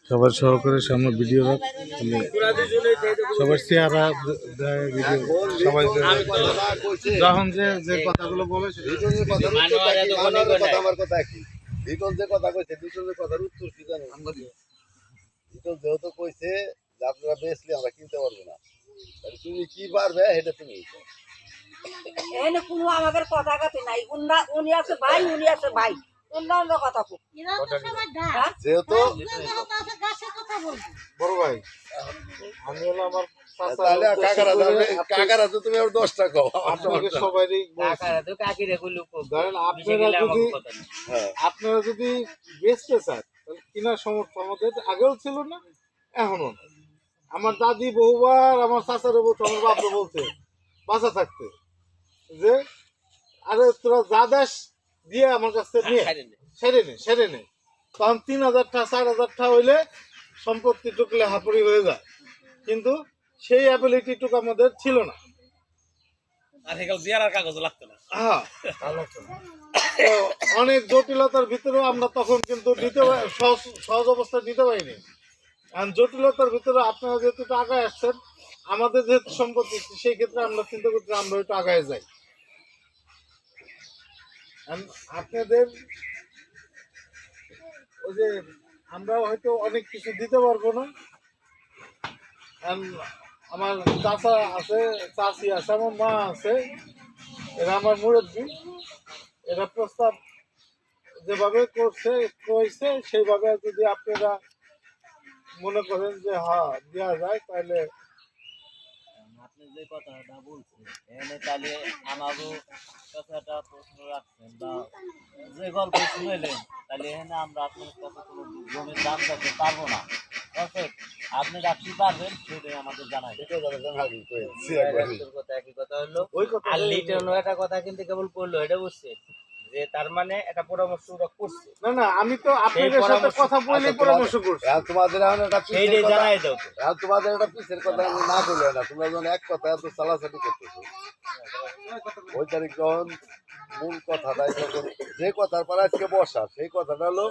সবার সহকারে সামনে ভিডিও রাখ সবার চেহারা ভিডিও সবাই যখন যে যে কথাগুলো বলে আমার কথা কি লিটন যে কথা কইছে লিটনের কথার উত্তর কি জানো লিটন যেহেতু কইছে যে আপনারা বেচলে আমরা কিনতে পারবো না তাহলে তুমি কি পারবে এটা তুমি এনে কোনো আমাদের কথা কাছে নাই উনি আছে ভাই অন্য কথা খুব যেহেতু বড় ভাই আমি হলো আমার তাহলে কাকারা তো তুমি আর 10টা কও আপনাকে সবাইরই ধরেন আপনারা যদি বেচতে চান তাহলে কেনার সমর্থ আমাদের আগেও ছিল না এখনো না। আমার দাদি বহুবার আমার চাচার বলছে আমার বাপরে বলছে বাঁচা থাকতে যে আরে তোরা যা দাস দিয়ে আমার কাছ থেকে নিয়ে সেরে নে তখন 3,000 টাকা 4,000 টাকা হইলে সম্পত্তি টুকলে হাপুড়ি হয়ে যায় কিন্তু সেই অ্যাবিলিটিটুকু আমাদের ছিল না তো অনেক জটিলতার ভিতরেও আমরা তখন কিন্তু সহজ অবস্থায় নিতে পারিনি আর জটিলতার ভিতরে আপনারা যেহেতু আগায় আসছেন আমাদের যেহেতু সম্পত্তি সেই ক্ষেত্রে আমরা চিন্তা করছি আমরা একটু আগায় যাই আপনাদের ওই যে আমরা হয়তো অনেক কিছু দিতে পারবো না আমার চাচা আছে চাচি আছে আমার মা আছে এরা আমার মুরব্বী এরা প্রস্তাব যেভাবে কইছে সেইভাবে যদি আপনারা মনে করেন যে হ্যাঁ দেওয়া যায় তাহলে আপনি যে কথাটা বলছেন এখানে তাহলে আমারও কথাটা প্রশ্ন রাখছেন বা যে গল্প শুনেলেন তাহলে এখানে আমরা আপনার কাছে কোনো জমির দাম চাইতে পারবো না আপনি রাখতে পারবেন সেটাই আমাদের জানাই একই কথা হলো আর লিটন একটা কথা কিন্তু কেবল করলো এটা বুঝছে যে তার মানে একটা পরামর্শ করছে না আমি তো আপনাদের সাথে কথা বলে পরামর্শ করছি তোমাদের সেইটাই জানাই দাও তোমাদের একটা পিসের কথা না করলে না তোমরা যখন এক কথা এত চালাচালি করতেছো ওই তারিখ যখন মূল কথাটাই যখন যে কথার পর আজকে বসা সেই কথাটা হলো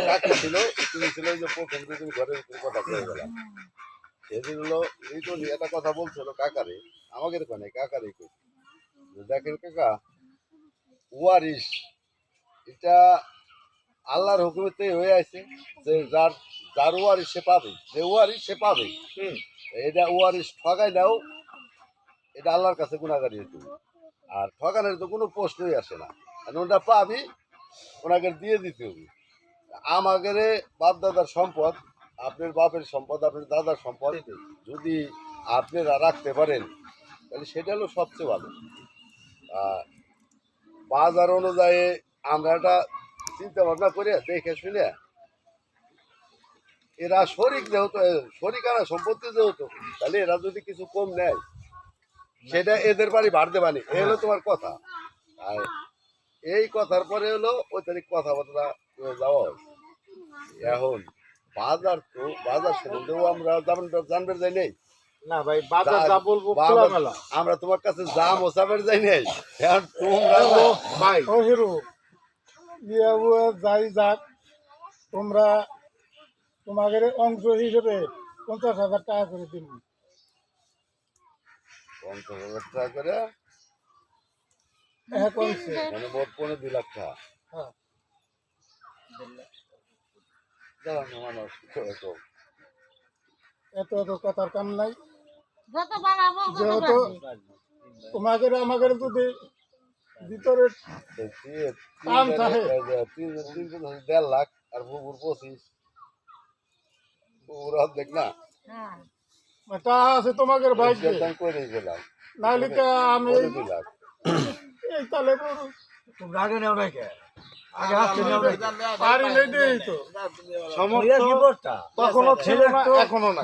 কাকে ছিল তুমি ছিল যে প্রথম যে তুমি ঘরের ভিতরে কথা বলে গেলাম সেদিন হলো এই তো একটা কথা বলছিল কাকারে আমাকে ওখানে কাকারে দেখেন কাকা ওয়ারিশ এটা আল্লাহর হুকুমেতে হয়ে আছে যে যার ওয়ারিশ সে পাবে যে ওয়ারিশ সে পাবে এটা ওয়ারিশ ঠগাই দাও এটা আল্লাহর কাছে গুণাগারি তুমি আর ঠগানোর তো কোনো প্রশ্নই আসে না ওটা পাবি ওনাকে দিয়ে দিতে হবে আমাদের বাপ দাদার সম্পদ আপনার বাপের সম্পদ আপনার দাদার সম্পদ যদি আপনারা রাখতে পারেন তাহলে সেটা হলো সবচেয়ে ভালো বাজার অনুযায়ী আমরা একটা চিন্তা ভাবনা করে দেখে শুনে এরা শরিক যেহেতু শরিকানা সম্পত্তি যেহেতু তাহলে এরা যদি কিছু কম নেয় সেটা এদের বাড়ি ভাড় দেবানি এ হলো তোমার কথা আর এই কথার পরে হলো ওই তারিখ কথাবার্তা যাওয়া হয় এখন বাজার সম্বন্ধেও আমরা জানবে যাই নেই না ভাই বাজার যা বলবো খোলামেলা আমরা তোমার কাছে যা মোসাফের যাই নাই এখন তোমরা ভাই ও হিরো যাই যাক তোমরা তোমাদের অংশ হিসেবে 50,000 টাকা করে দিন 50,000 টাকা করে হ্যাঁ কোনছে মানে মোট 2 লাখ টাকা হ্যাঁ জানো মানুষ এত কথার কাম নাই যেহেতু তোমাদের আমাদের যদি ভিতরে কাম থাকে 3.5 লাখ আর বুবুর 25 বুবুর অর্ধেক না এটা আছে তোমাদের ভাইকে করে গেলাম নাহলে আমি এই তাহলে তোমরা আগে নেও না কে আগে আসতে নেও না পারি নেই দেই তো সমস্যা তখনও ছিল না এখনো না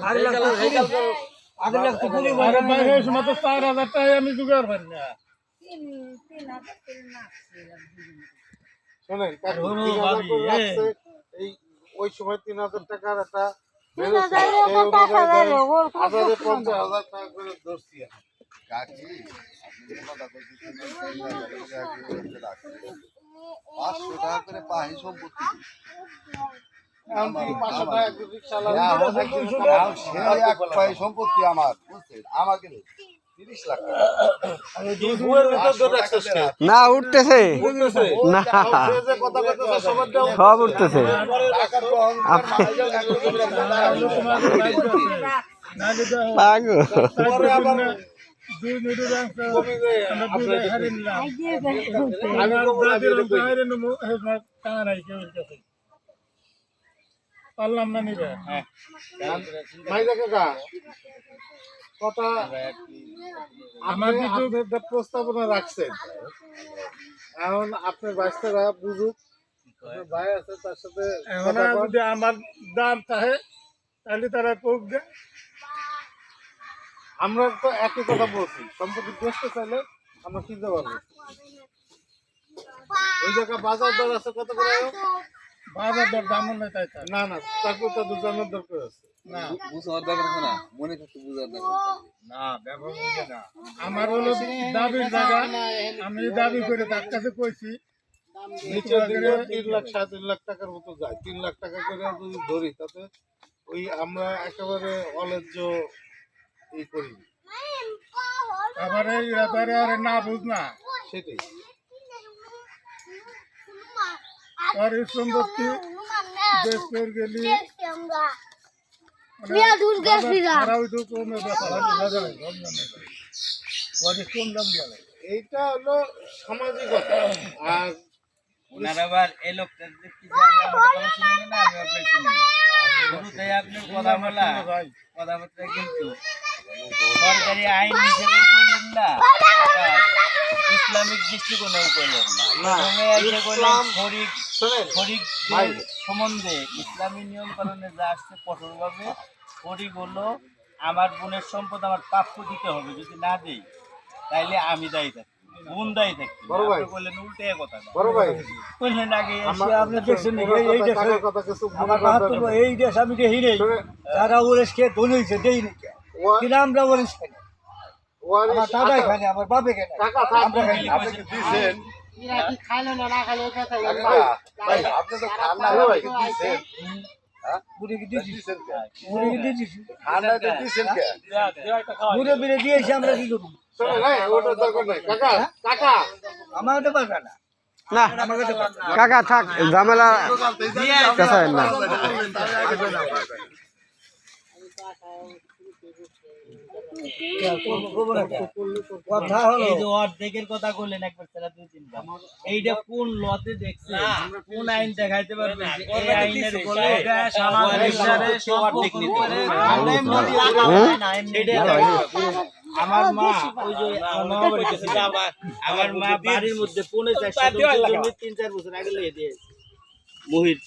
আগে লাগতো কুড়ি বাইরে সময় তো 4,000 টাকা আমি জোগাড় পারি না শোনেন এই ওই সময় 3,000 টাকার একটা 50,000 টাকা করে ধরছি কাকি কথা বলছি 500 টাকা করে পাহি সম্পত্তি এখন কি 500 টাকা একজন রিক্সাওয়ালা সে এক পায়ে সম্পত্তি আমার, বুঝছেন? আমাকে নেই। 30 লাখ টাকা। বউয়ের ভিতর দুটো access নেই। না উঠতেছে বুঝতেছে? না সে যে কথা কইতেছে সবার দেওয়া সব উঠতেছে টাকার তো অহংকার মাইজা একজন পাগল পরে আবার কমে যায়, আপনার আমি কবো না, আমি এটা কই। মাইদা কাকা, কথা আপনি আপনার প্রস্তাবনা রাখছেন, এখন আপনার বাচ্চারা বুঝুক, আপনার ভাই আছে তার সাথে কথা কন। যদি আমার দাম চাহে তাহলে তারা কোক দেয়। আমরা তো একই কথা বলছি, সম্পত্তি বেচতে চাইলে আমরা কিনতে পারবো। ওই জায়গা বাজার দর আছে কত করে? বাজার দর দাম নেই তাই তাই। না না, তারপর তো জানার দরকার আছে। না বুঝার দরকার আছে না, মনে থাকতে বুঝার দরকার আছে। না ব্যাপার বুঝে না। আমার হলো দাবির জায়গা, আমি দাবি করে তার কাছে কইছি নিচের দিকে 3 লাখ 3.5 লাখ টাকার মতো যায়। 3 লাখ টাকা করে যদি ধরি তাতে ওই আমরা একেবারে অলেজ্জ এই করি, আবার এই ব্যাপারে আর না বুঝ না সেটাই। আর এই সম্পত্তি দেশ পের গেলি তারা ওই তো কমে ব্যাপার কম দাম গেলে এইটা হলো সামাজিকতা। আর ওনার আবার এই লোকটা দেখছি যে আমি আপনার কথা শুনি না, আমি আপনার শুনি না। শুরুতেই আপনার কথা বলা কথাবার্তা কিন্তু সরকারি আইন হিসেবে করলেন না, আবার ইসলামিক দৃষ্টিকোণেও করলেন না। প্রথমে এসে করলেন শরিক শোনেন শরিকদের সম্বন্ধে ইসলামী নিয়ম কানুনে যা আসছে কঠোরভাবে। শরিক হলো আমার বোনের সম্পদ আমার প্রাপ্য দিতে হবে, যদি না দেই তাইলে আমি দায়ী থাকি, বোন দায়ী থাকি। বড় ভাই। আপনি বললেন উল্টে কথা না, বড় ভাই, বললেন আগে আমার আপনি দেখছেন নাকি এই দেশে টাকার কথা কিছু মনে আমার করবেন বাহাত্তর না। এই দেশ আমি দেখি নেই, শোনেন, যারা ওরেস খেয়ে ধনী হয়েছে দেই নি ওয়া- কিন্তু আমরা ওরেস খাই না। ওয়ারিস আমার দাদাই আচ্ছা, খায় না, আমার বাপে খায় না। টাকা থাকবে। আপনি কি দিছেন? কাকা, ভাই, আপনি তো খান না, ভাই। আপনি কি দিছেন? হ্যাঁ? বুড়ি কি দিয়েছি, দিছেন কে? বুড়ি কি দিয়েছি, খান না তো দিছেন কে? বুড়ে বিড়ে দিয়েছি, আমরা কি করবো? শোনেন, এই, ওটার দরকার নাই। কাকা, কাকা, আমার তো পারবে না। না কাকা থাক ঝামেলা পেছায়েন না কথা হলো এই যে অর্ধেকের কথা বললেন একবার ছাড়া 2-3 বার, এইটা কোন লতে দেখছেন, কোন আইন দেখাইতে পারবেন যে এই আইনের বলে সমাজের সাথে অর্ধেক নিতে হবে? আমরা এমনি না, এমনি আমার মা ওই যে আমার মা বাড়ি গেছে, আমার মা বাড়ির মধ্যে 4.5 জমি 3-4 বছর আগে লিয়ে দিয়েছে মহির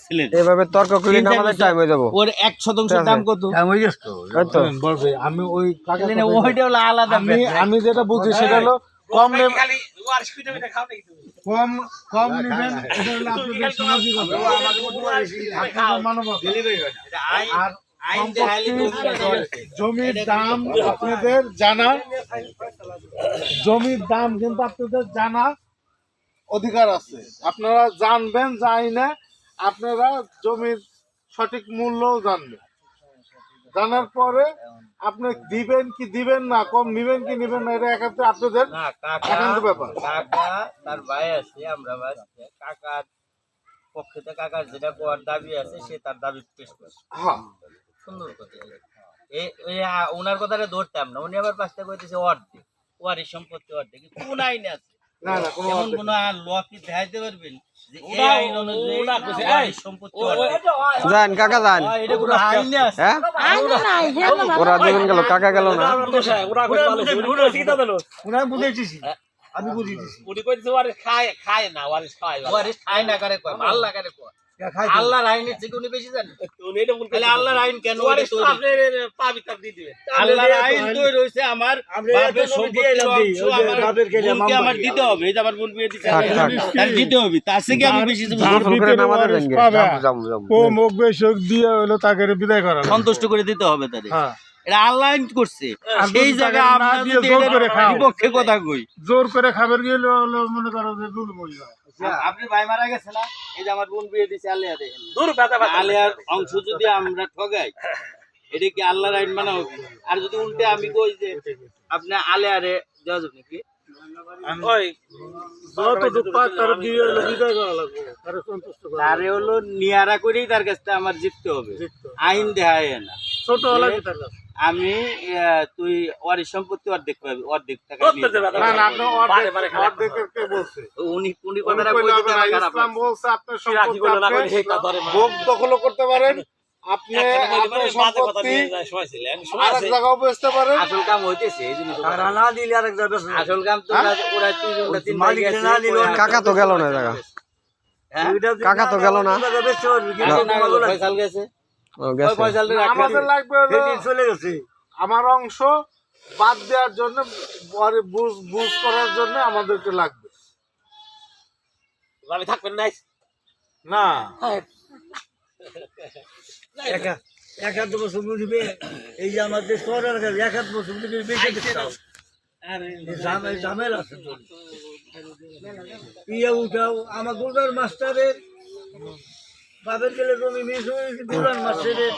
ছিলেন। এভাবে তর্ক করলে না আমাদের টাইম হয়ে যাবো ওর 1 শতাংশের দাম কত? এই তো শোনেন, বড় ভাই, আমি ওই কাকা ওইটা হলো আলাদা আমি যেটা বুঝি সেটা হলো কম কম কম নেবেন, এটা হলো আপনাদের সামাজিকতা, আপনাদের মানবতা। আর আইন দেখাইলে জমির দাম আপনাদের জানা, জমির দাম কিন্তু আপনাদের জানা অধিকার আছে। আপনারা জানবেন, জানি না আপনারা জমির সঠিক মূল্যও জানবেন। জানার পরে আপনি দিবেন কি দিবেন না, কম নিবেন কি নিবেন না, এটা একান্ত আপনাদের না কাকা একান্ত ব্যাপার। কাকা তার ভাই আছে, আমরা ভাই আছে, কাকার পক্ষে কাকার যেটা করার দাবি আছে সে তার দাবি পেশ করছে, হ্যাঁ, সুন্দর কথা। ওনার কথাটা ধরতাম না, উনি আবার পাঁচটা কইতেছে অর্ধেক, ওয়ারিশ সম্পত্তি অর্ধেক। কোন আইনে আছে না না কোনো এমন অর্ধেক কোন না। ল কি দেখাইতে পারবেন যে এই আইন অনুযায়ী ওয়ারিশ সম্পত্তি অর্ধেক? যান কাকা যান এটা কোনো আইনে আছে? হ্যাঁ ওরা দুজন গেল কাকা গেল না ওনার বুঝেছি, আমি বুঝেছি। ওয়ারিশ খায় না কারে কয়, আল্লাহ কারে কয়। আল্লাহর আইনের থেকে উনি বেশি জানেন? তাহলে আল্লাহর আইন কেন তৈরি? আল্লাহর আইন তৈরি হইছে আমার বাপের সম্পত্তির অংশ আমার বোনকে আমার দিতে হবে। এই যে আমার বোন বিয়ে দিতে থাক, থাক। তার দিতে হবে, তার থেকে আমি বেশি দেব। গোসল করে নামাতে দেন গে। পাবে। যাবো, যাবো, যাবো। ও মুখ বেশক দিয়ে হলো তাকে বিদায় করা, সন্তুষ্ট করে দিতে হবে তারে। হ্যাঁ এটা আল্লাহ করছে আর সেই যদি জায়গায় টাকা না আমরা দিয়ে যদি জোর এটার করে খাও। বিপক্ষে কথা কই জোর করে খাবার গেলে হলো মনে করো যে জুলুম হয়ে যায়। আপনি ভাই মারা গেছে না এই যে আমার বোন বিয়ে দিছে আলিয়া দেখেন দূর ব্যথা ব্যথা আলিয়ার অংশ যদি আমরা ঠগাই এটা কি আল্লাহর আইন মানা হবে আর যদি উল্টে আমি কই যে আপনি আলিয়ারে দেওয়া যাবে নাকি ওই যতটুকু পাক তার দিয়ে হলো বিদায় করা লাগবে, তারে সন্তুষ্ট করা লাগবে। তারে হলো নিয়ারা করেই তার কাছ থেকে আমার জিততে হবে আইন দেখায় না ছোট লাগবে তার কাছে। আমি তুই অর্ধেক সম্পত্তি অর্ধেক পাবি অর্ধেক টাকা নিয়ে করতে যাবি। না না আপনি অর্ধেক বারে খারাপ অর্ধেকের কে বলছে? উনি কথাটা কইলে কই হবে দিতে না, আমার খারাপ ইসলাম লাগছে। বলছে আপনার রাখি সম্পত্তি বলে না আপনি করে হেটা ধরে ভোগ দখল করতে পারেন, আপনি আপনার সম্পত্তি আরেক জায়গাও বেচতে পারেন। আসল কাম হইতেছে এই জন্য আসল কাম তো ওরা দুইজনটা তিন ভাই গেছে কাকা তো গেল না জায়গা হ্যাঁ? কাকা তো গেল না ফয়সাল গেছে ও গেছে ফয়সালটা রাখলে আমাদের লাগবে হলো আমার অংশ বাদ দেওয়ার জন্য, পরে বুঝ করার জন্য আমাদেরকে লাগবে আমি থাকবেন নাই না। এক বছর বুঝবে এই যে আমাদের শহরের কাছে এক বছর থেকে বেশি ঝামেলা আছে তো। ইয়ে উঠাও আমার গোলার মাস্টারের বাপের গেলে জমি মিস হয়েছে গোলার মাস্টারের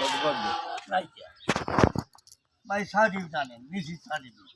ভাই সার্টিফিকেট জানেন নিশ্চিত সার্টিফিকেট